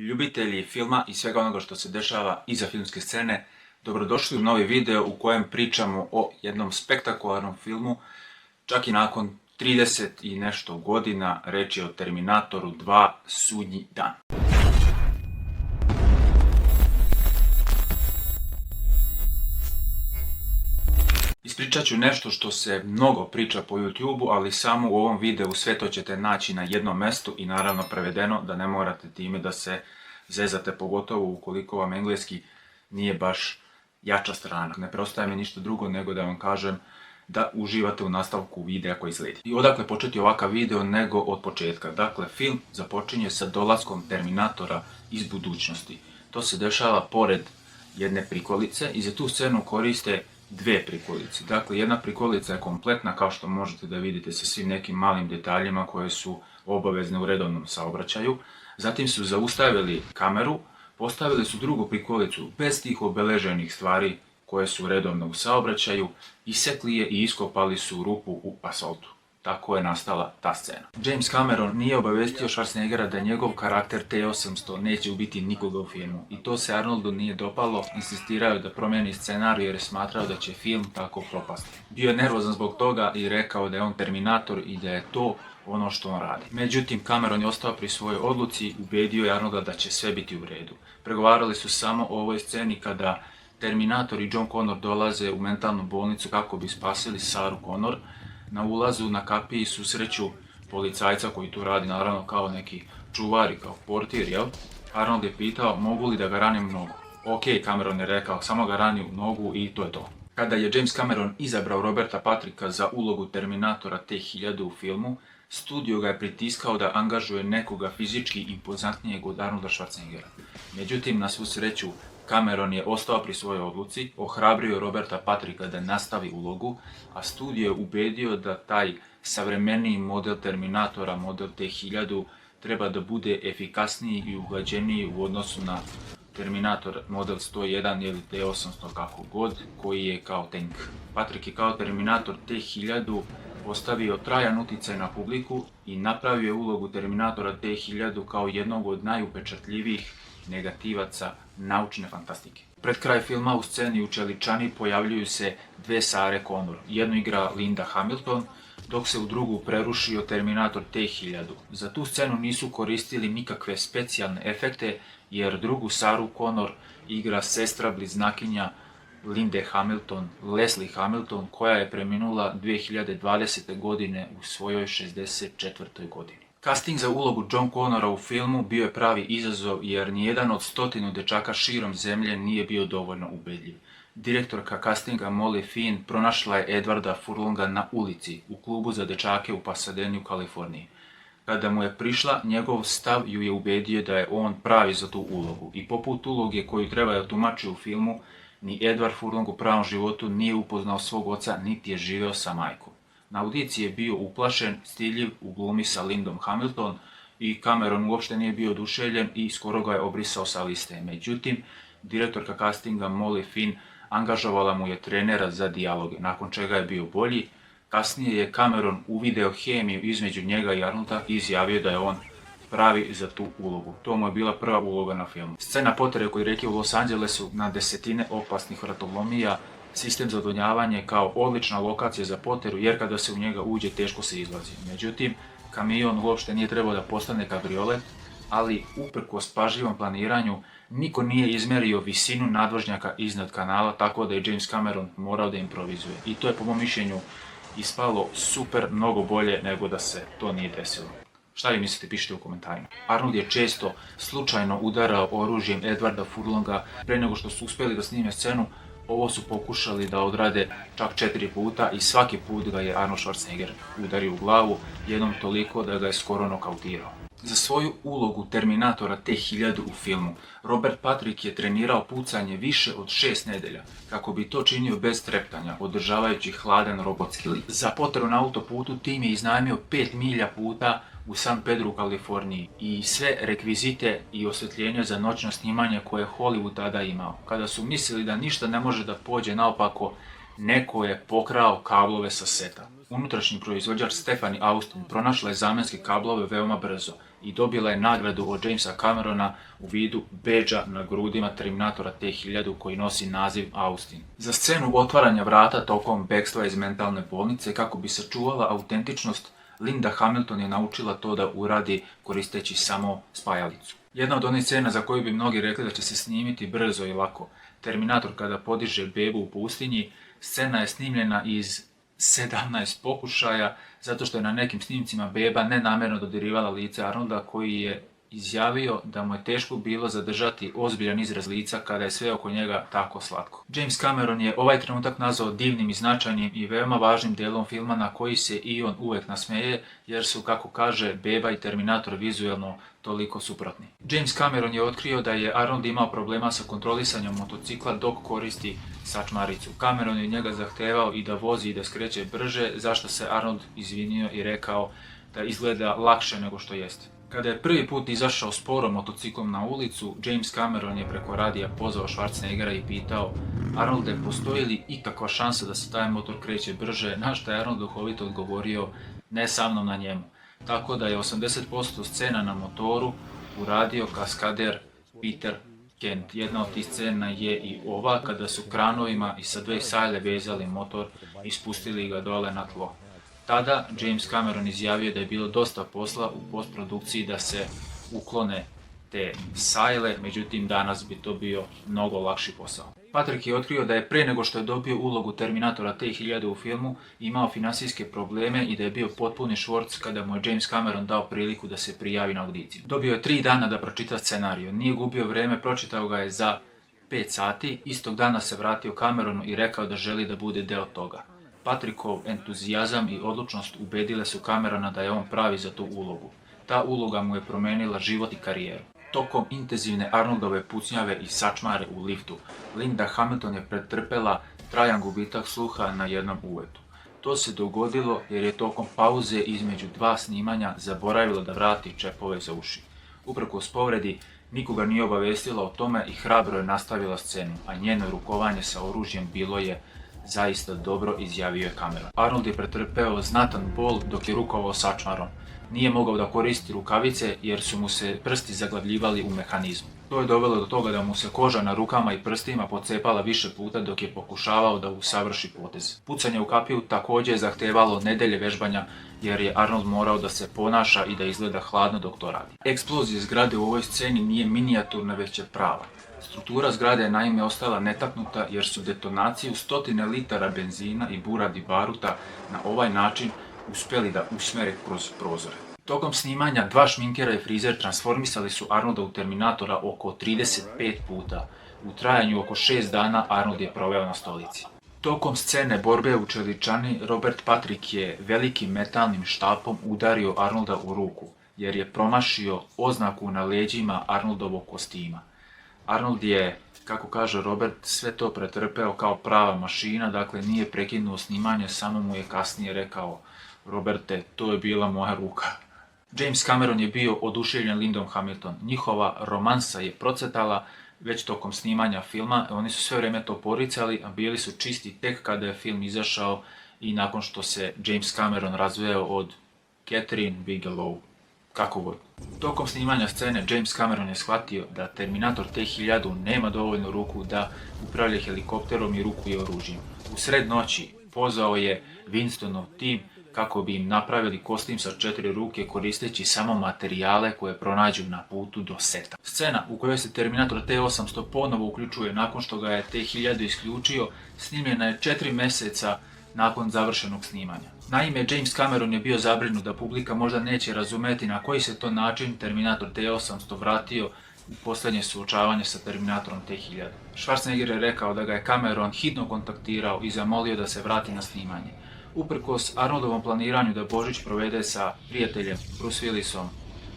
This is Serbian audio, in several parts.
Ljubitelji filma i svega onoga što se dešava iza filmske scene, dobrodošli u novi video u kojem pričamo o jednom spektakularnom filmu, čak i nakon 30 i nešto godina, reč je o Terminatoru 2 Sudnji dan. Ispričat ću nešto što se mnogo priča po YouTubeu, ali samo u ovom videu sve to ćete naći na jednom mjestu i naravno prevedeno da ne morate time da se zezate, pogotovo ukoliko vam engleski nije baš jača strana. Ne preostaje mi ništa drugo nego da vam kažem da uživate u nastavku videa koji slijedi. I odakle početi ovakav video nego od početka. Dakle, film započinje sa dolaskom Terminatora iz budućnosti. To se dešava pored jedne prikolice i za tu scenu koriste dve prikolice. Dakle, jedna prikolica je kompletna, kao što možete da vidite, sa svim nekim malim detaljima koje su obavezne u redovnom saobraćaju. Zatim su zaustavili kameru, postavili su drugu prikolicu bez tih obeleženih stvari koje su redovno u saobraćaju, isekli je i iskopali su rupu u asfaltu. Tako je nastala ta scena. James Cameron nije obavestio Schwarzeneggera da njegov karakter T-800 neće ubiti nikoga u filmu. I to se Arnoldu nije dopalo, insistirao je da promijeni scenarij jer je smatrao da će film tako propasti. Bio je nervozan zbog toga i rekao da je on Terminator i da je to ono što on radi. Međutim, Cameron je ostao pri svojoj odluci i ubedio je Arnolda da će sve biti u redu. Pregovarali su samo o ovoj sceni kada Terminator i John Connor dolaze u mentalnu bolnicu kako bi spasili Saru Connor. Na ulazu na kapiji susreću policajca koji tu radi, naravno kao neki čuvari, kao portir, jel? Arnold je pitao mogu li da ga ranim u nogu. Ok, Cameron je rekao, samo ga rani u nogu i to je to. Kada je James Cameron izabrao Roberta Patricka za ulogu Terminatora T-1000 u filmu, studio ga je pritiskao da angažuje nekoga fizički impozantnijeg od Arnolda Schwarzeneggera. Međutim, na svu sreću, Cameron je ostao pri svojoj odluci, ohrabrio Roberta Patricka da nastavi ulogu, a studio je ubedio da taj savremeniji model Terminatora, model T-1000, treba da bude efikasniji i uglađeniji u odnosu na Terminator model 101 ili T-800 kako god, koji je kao tank. Patrick je kao Terminator T-1000 postavio trajan utjecaj na publiku i napravio je ulogu Terminatora T-1000 kao jednog od najupečatljivijih negativaca naučne fantastike. Pred kraj filma u sceni u čeličani pojavljuju se dve Sare Connor. Jednu igra Linda Hamilton, dok se u drugu prerušio Terminator T-1000. Za tu scenu nisu koristili nikakve specijalne efekte, jer drugu Saru Connor igra sestra bliznakinja Linde Hamilton, Leslie Hamilton, koja je preminula 2020. godine u svojoj 64. godini. Casting za ulogu John Connora u filmu bio je pravi izazov jer nijedan od 100 dečaka širom zemlje nije bio dovoljno ubedljiv. Direktorka castinga Molly Finn pronašla je Edwarda Furlonga na ulici u klubu za dečake u Pasadeni u Kaliforniji. Kada mu je prišla, njegov stav ju je ubedio da je on pravi za tu ulogu i poput uloge koju treba da tumači u filmu, ni Edward Furlong u pravom životu nije upoznao svog oca niti je živeo sa majkom. Na audiciji je bio uplašen, stidljiv u glumi sa Lindom Hamilton i Cameron uopšte nije bio oduševljen i skoro ga je obrisao sa liste. Međutim, direktorka castinga Molly Finn angažovala mu je trenera za dijaloge, nakon čega je bio bolji. Kasnije je Cameron uvideo hemiju između njega i Arnolda i izjavio da je on pravi za tu ulogu. To mu je bila prva uloga na filmu. Scena potere kod rijeke u Los Angelesu na desetine opasnih vratolomija, sistem za odvodnjavanje kao odlična lokacija za poteru jer kada se u njega uđe teško se izlazi. Međutim, kamion uopšte nije trebao da postane kabriolet, ali uprkos pažljivom planiranju niko nije izmerio visinu nadvožnjaka iznad kanala, tako da je James Cameron morao da improvizuje. I to je po mom mišljenju ispalo super, mnogo bolje nego da se to nije desilo. Šta vi mislite, pišite u komentarima. Arnold je često slučajno udarao oružjem Edwarda Furlonga pre nego što su uspjeli da snime scenu. Ovo su pokušali da odrade čak 4 puta i svaki put ga je Arnold Schwarzenegger udario u glavu, jednom toliko da ga je skoro nokautirao. Za svoju ulogu Terminatora T-1000 u filmu, Robert Patrick je trenirao pucanje više od 6 nedelja, kako bi to činio bez treptanja, održavajući hladan robotski lik. Za poteru na autoputu tim je iznajmio 5 milja puta u San Pedro u Kaliforniji i sve rekvizite i osvjetljenje za noćno snimanje koje je Hollywood tada imao. Kada su mislili da ništa ne može da pođe naopako, Neko je pokrao kablove sa seta. Unutrašnji proizvođač Stephanie Austin pronašla je zamenske kablove veoma brzo i dobila je nagradu od Jamesa Camerona u vidu bedža na grudima Terminatora T-1000 koji nosi naziv Austin. Za scenu otvaranja vrata tokom bekstva iz mentalne bolnice kako bi sačuvala autentičnost, Linda Hamilton je naučila to da uradi koristeći samo spajalicu. Jedna od onih scena za koju bi mnogi rekli da će se snimiti brzo i lako, Terminator kada podiže bebu u pustinji, scena je snimljena iz 17 pokušaja, zato što je na nekim snimcima beba nenamjerno dodirivala lice Arnolda, koji je izjavio da mu je teško bilo zadržati ozbiljan izraz lica kada je sve oko njega tako slatko. James Cameron je ovaj trenutak nazvao divnim i značajnim i veoma važnim dijelom filma na koji se i on uvek nasmeje, jer su, kako kaže, beba i Terminator vizuelno toliko suprotni. James Cameron je otkrio da je Arnold imao problema sa kontrolisanjem motocikla dok koristi sačmaricu. Cameron je njega zahtevao i da vozi i da skreće brže, zašto se Arnold izvinio i rekao da izgleda lakše nego što jeste. Kada je prvi put izašao sporom motociklom na ulicu, James Cameron je preko radija pozvao Schwarzeneggera i pitao: Arnolde, postoji li ikakva šansa da se taj motor kreće brže, na što je Arnold duhovito odgovorio: ne sa mnom na njemu. Tako da je 80% scena na motoru uradio kaskader Peter Kent. Jedna od tih scena je i ova, kada su kranovima i sa dve sajle vezali motor i spustili ga dole na tlo. Tada James Cameron izjavio da je bilo dosta posla u postprodukciji da se uklone te sajle, međutim danas bi to bio mnogo lakši posao. Patrick je otkrio da je pre nego što je dobio ulogu Terminatora T-1000 u filmu imao finansijske probleme i da je bio potpuni švorc kada mu je James Cameron dao priliku da se prijavi na audiciju. Dobio je 3 dana da pročita scenariju, nije gubio vreme, pročitao ga je za 5 sati, istog dana se vratio Cameronu i rekao da želi da bude deo toga. Patrickov entuzijazam i odlučnost ubedile su Camerona da je on pravi za tu ulogu. Ta uloga mu je promenila život i karijeru. Tokom intenzivne Arnoldove pucnjave i sačmare u liftu, Linda Hamilton je pretrpela trajan gubitak sluha na jednom uvetu. To se dogodilo jer je tokom pauze između 2 snimanja zaboravila da vrati čepove za uši. Uprkos povredi, nikoga nije obavestila o tome i hrabro je nastavila scenu, a njeno rukovanje sa oružjem bilo je zaista dobro, izjavio je Cameron. Arnold je pretrpeo znatan bol dok je rukovao sačmarom. Nije mogao da koristi rukavice jer su mu se prsti zaglavljivali u mehanizmu. To je dovelo do toga da mu se koža na rukama i prstima pocepala više puta dok je pokušavao da usavrši potez. Pucanje u kapiju također je zahtevalo nedelje vežbanja jer je Arnold morao da se ponaša i da izgleda hladno dok to radi. Eksplozija zgrade u ovoj sceni nije minijaturna, već je prava. Struktura zgrade je naime ostala netaknuta jer su detonaciju 100 litara benzina i buradi baruta na ovaj način uspjeli da usmere kroz prozore. Tokom snimanja 2 šminkera i frizer transformisali su Arnolda u Terminatora oko 35 puta. U trajanju oko 6 dana Arnold je proveo na stolici. Tokom scene borbe u čeličani, Robert Patrick je velikim metalnim štapom udario Arnolda u ruku jer je promašio oznaku na leđima Arnoldovog kostima. Arnold je, kako kaže Robert, sve to pretrpeo kao prava mašina, dakle nije prekinuo snimanje, samo mu je kasnije rekao: Roberte, to je bila moja ruka. James Cameron je bio oduševljen Lindom Hamilton. Njihova romansa je procvetala već tokom snimanja filma, oni su sve vrijeme to poricali, a bili su čisti tek kada je film izašao i nakon što se James Cameron razveo od Catherine Bigelow. Kako god. Tokom snimanja scene James Cameron je shvatio da Terminator T-1000 nema dovoljnu ruku da upravlja helikopterom i rukuje oružjem. U sred noći pozvao je Winstonov tim kako bi im napravili kostim sa 4 ruke koristeći samo materijale koje pronađu na putu do seta. Scena u kojoj se Terminator T-800 ponovo uključuje nakon što ga je T-1000 isključio snimljena je 4 mjeseca nakon završenog snimanja. Naime, James Cameron je bio zabrinut da publika možda neće razumeti na koji se to način Terminator T-800 vratio u posljednje suočavanje sa Terminatorom T-1000. Schwarzenegger je rekao da ga je Cameron hitno kontaktirao i zamolio da se vrati na snimanje. Uprkos Arnoldovom planiranju da Božić provede sa prijateljem Bruce Willisom,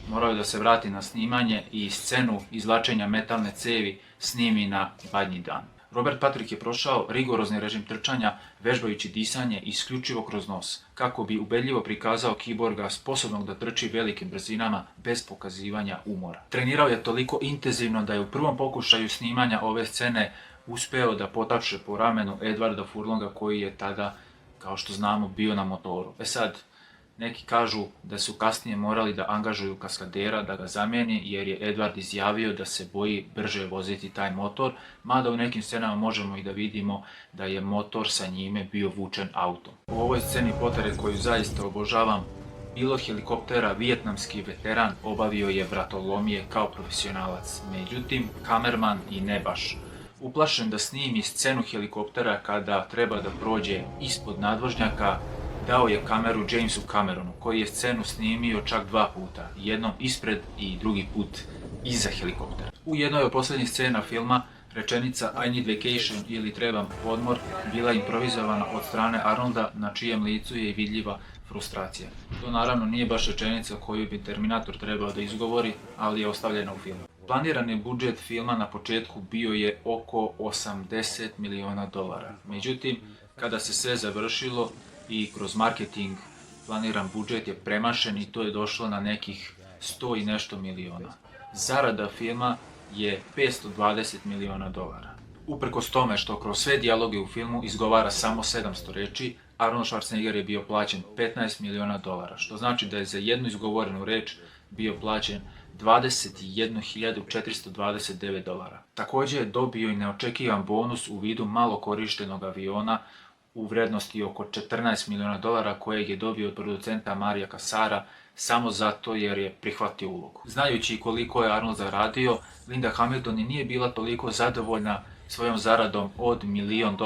morao je da se vrati na snimanje i scenu izvlačenja metalne cevi snimi na badnji dan. Robert Patrick je prošao rigorozni režim trčanja, vežbajući disanje isključivo kroz nos, kako bi ubedljivo prikazao kiborga sposobnog da trči velikim brzinama bez pokazivanja umora. Trenirao je toliko intenzivno da je u prvom pokušaju snimanja ove scene uspeo da potapše po ramenu Edwarda Furlonga koji je tada, kao što znamo, bio na motoru. Sad, neki kažu da su kasnije morali da angažuju kaskadera da ga zamijeni jer je Edward izjavio da se boji brže voziti taj motor, mada u nekim scenama možemo i da vidimo da je motor sa njime bio vučen autom. U ovoj sceni potere koju zaista obožavam, pilot helikoptera, vijetnamski veteran, obavio je vratolomije kao profesionalac, međutim kamerman i ne baš. Uplašen da snimi scenu helikoptera kada treba da prođe ispod nadvožnjaka, dao je kameru Jamesu Cameronu, koji je scenu snimio čak 2 puta, jednom ispred i drugi put iza helikoptera. U jednoj od posljednjih scena filma rečenica I need vacation ili trebam odmor bila improvizovana od strane Arnolda, na čijem licu je vidljiva frustracija. To naravno nije baš rečenica koju bi Terminator trebao da izgovori, ali je ostavljena u filmu. Planirani budžet filma na početku bio je oko $80 miliona. Međutim, kada se sve završilo i kroz marketing planiran budžet je premašen i to je došlo na nekih 100 i nešto miliona. Zarada filma je $520 miliona. Uprkos tome što kroz sve dijaloge u filmu izgovara samo 700 reči, Arnold Schwarzenegger je bio plaćen $15 miliona, što znači da je za jednu izgovorenu reč bio plaćen $21.429. Također je dobio i neočekivan bonus u vidu malo korištenog aviona u vrednosti oko $14 miliona kojeg je dobio od producenta Marija Kassara samo zato jer je prihvatio ulogu. Znajući koliko je Arnold zaradio, Linda Hamilton i nije bila toliko zadovoljna svojom zaradom od $1 milion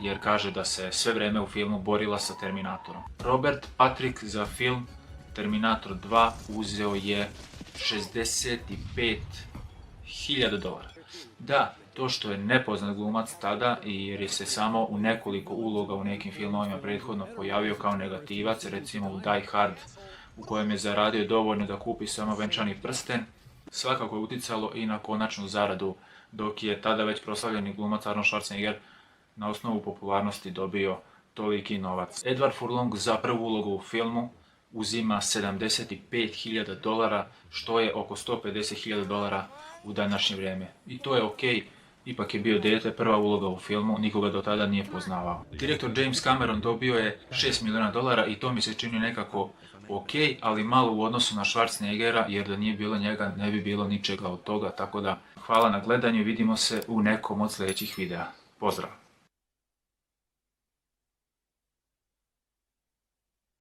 jer kaže da se sve vreme u filmu borila sa Terminatorom. Robert Patrick za film Terminator 2 uzeo je $65.000. Da, to što je nepoznat glumac tada jer je se samo u nekoliko uloga u nekim filmovima prethodno pojavio kao negativac, recimo u Die Hard u kojem je zaradio dovoljno da kupi samo venčani prsten, svakako je uticalo i na konačnu zaradu, dok je tada već proslavljeni glumac Arnold Schwarzenegger na osnovu popularnosti dobio toliki novac. Edward Furlong za prvu ulogu u filmu uzima $75.000, što je oko $150.000 u današnje vrijeme. I to je okej, ipak je bio dijete, prva uloga u filmu, nikoga do tada nije poznavao. Direktor James Cameron dobio je $6 miliona i to mi se čini nekako okej, ali malo u odnosu na Schwarzeneggera, jer da nije bilo njega ne bi bilo ničega od toga, tako da hvala na gledanju i vidimo se u nekom od sljedećih videa. Pozdrav!